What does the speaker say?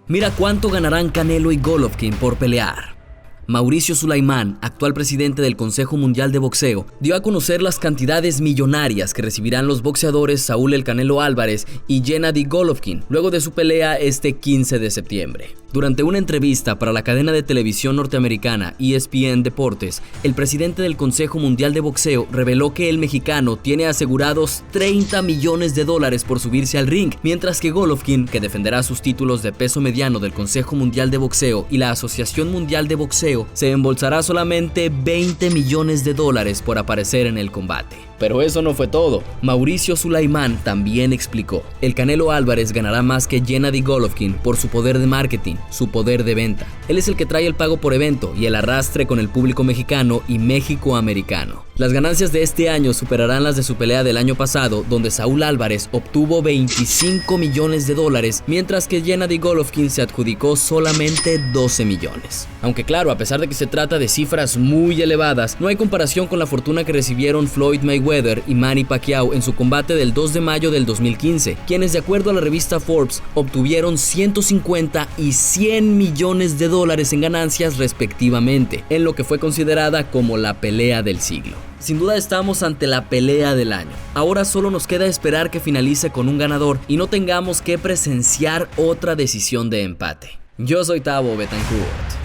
Mira cuánto ganarán Canelo y Golovkin por pelear. Mauricio Sulaimán, actual presidente del Consejo Mundial de Boxeo, dio a conocer las cantidades millonarias que recibirán los boxeadores Saúl El Canelo Álvarez y Gennady Golovkin luego de su pelea este 15 de septiembre. Durante una entrevista para la cadena de televisión norteamericana ESPN Deportes, el presidente del Consejo Mundial de Boxeo reveló que el mexicano tiene asegurados $30 millones por subirse al ring, mientras que Golovkin, que defenderá sus títulos de peso mediano del Consejo Mundial de Boxeo y la Asociación Mundial de Boxeo, se embolsará solamente $20 millones por aparecer en el combate. Pero eso no fue todo. Mauricio Sulaimán también explicó: el Canelo Álvarez ganará más que Gennady Golovkin por su poder de marketing, su poder de venta. Él es el que trae el pago por evento y el arrastre con el público mexicano y México-americano. Las ganancias de este año superarán las de su pelea del año pasado, donde Saúl Álvarez obtuvo $25 millones, mientras que Gennady Golovkin se adjudicó solamente $12 millones. Aunque claro, a pesar de que se trata de cifras muy elevadas, no hay comparación con la fortuna que recibieron Floyd Mayweather y Manny Pacquiao en su combate del 2 de mayo del 2015, quienes de acuerdo a la revista Forbes obtuvieron 150 y $100 millones en ganancias respectivamente, en lo que fue considerada como la pelea del siglo. Sin duda estamos ante la pelea del año. Ahora solo nos queda esperar que finalice con un ganador y no tengamos que presenciar otra decisión de empate. Yo soy Tavo Betancourt.